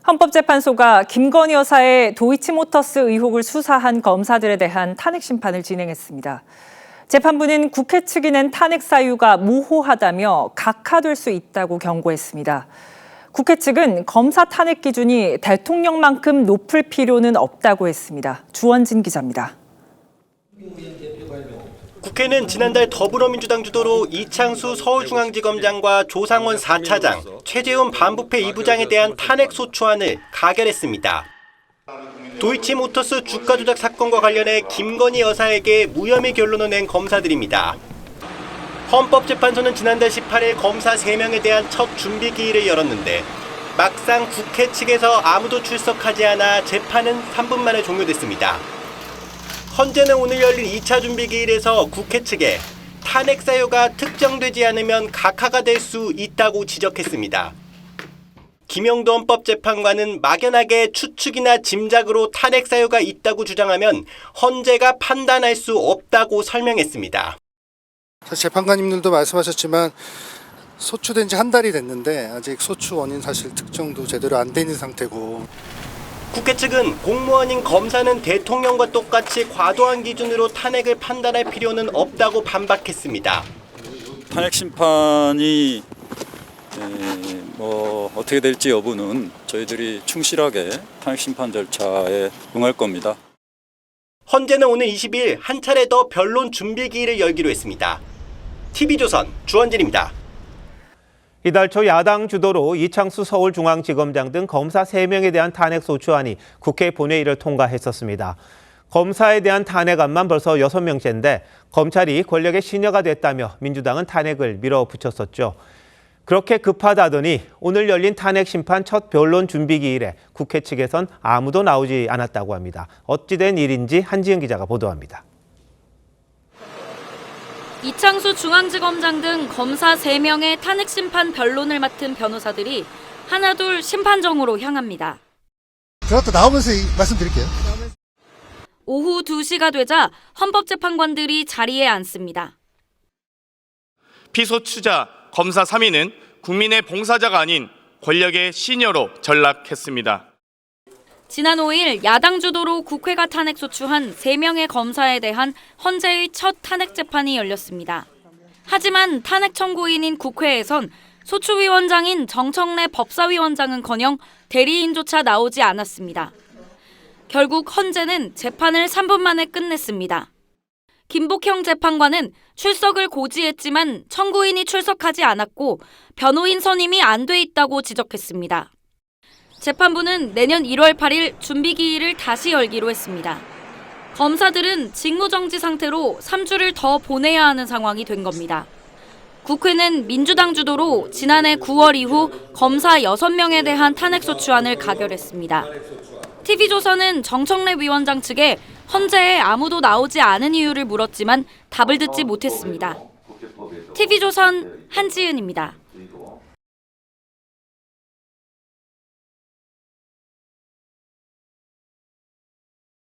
헌법재판소가 김건희 여사의 도이치모터스 의혹을 수사한 검사들에 대한 탄핵 심판을 진행했습니다. 재판부는 국회 측이 낸 탄핵 사유가 모호하다며 각하될 수 있다고 경고했습니다. 국회 측은 검사 탄핵 기준이 대통령만큼 높을 필요는 없다고 했습니다. 주원진 기자입니다. 국회는 지난달 더불어민주당 주도로 이창수 서울중앙지검장과 조상원 4차장, 최재훈 반부패 2부장에 대한 탄핵소추안을 가결했습니다. 도이치모터스 주가 조작 사건과 관련해 김건희 여사에게 무혐의 결론을 낸 검사들입니다. 헌법재판소는 지난달 18일 검사 3명에 대한 첫 준비기일을 열었는데 막상 국회 측에서 아무도 출석하지 않아 재판은 3분 만에 종료됐습니다. 헌재는 오늘 열린 2차 준비기일에서 국회 측에 탄핵 사유가 특정되지 않으면 각하가 될 수 있다고 지적했습니다. 김영도 헌법재판관은 막연하게 추측이나 짐작으로 탄핵 사유가 있다고 주장하면 헌재가 판단할 수 없다고 설명했습니다. 재판관님들도 말씀하셨지만 소추된 지 한 달이 됐는데 아직 소추 원인 사실 특정도 제대로 안 돼 있는 상태고, 국회 측은 공무원인 검사는 대통령과 똑같이 과도한 기준으로 탄핵을 판단할 필요는 없다고 반박했습니다. 탄핵 심판이 어떻게 될지 여부는 저희들이 충실하게 탄핵 심판 절차에 응할 겁니다. 헌재는 오늘 20일 한 차례 더 변론 준비기일을 열기로 했습니다. TV조선 주원진입니다. 이달 초 야당 주도로 이창수 서울중앙지검장 등 검사 3명에 대한 탄핵소추안이 국회 본회의를 통과했었습니다. 검사에 대한 탄핵안만 벌써 6명째인데 검찰이 권력의 시녀가 됐다며 민주당은 탄핵을 밀어붙였었죠. 그렇게 급하다더니 오늘 열린 탄핵 심판 첫 변론 준비기일에 국회 측에선 아무도 나오지 않았다고 합니다. 어찌된 일인지 한지은 기자가 보도합니다. 이창수 중앙지검장 등 검사 3명의 탄핵 심판 변론을 맡은 변호사들이 하나둘 심판정으로 향합니다. 제가 또 나오면서 말씀드릴게요. 오후 2시가 되자 헌법재판관들이 자리에 앉습니다. 피소추자 검사 3인은 국민의 봉사자가 아닌 권력의 시녀로 전락했습니다. 지난 5일 야당 주도로 국회가 탄핵소추한 3명의 검사에 대한 헌재의 첫 탄핵 재판이 열렸습니다. 하지만 탄핵 청구인인 국회에선 소추위원장인 정청래 법사위원장은커녕 대리인조차 나오지 않았습니다. 결국 헌재는 재판을 3분 만에 끝냈습니다. 김복형 재판관은 출석을 고지했지만 청구인이 출석하지 않았고 변호인 선임이 안 돼 있다고 지적했습니다. 재판부는 내년 1월 8일 준비기일을 다시 열기로 했습니다. 검사들은 직무정지 상태로 3주를 더 보내야 하는 상황이 된 겁니다. 국회는 민주당 주도로 지난해 9월 이후 검사 6명에 대한 탄핵소추안을 가결했습니다. TV조선은 정청래 위원장 측에 헌재에 아무도 나오지 않은 이유를 물었지만 답을 듣지 못했습니다. TV조선 한지은입니다.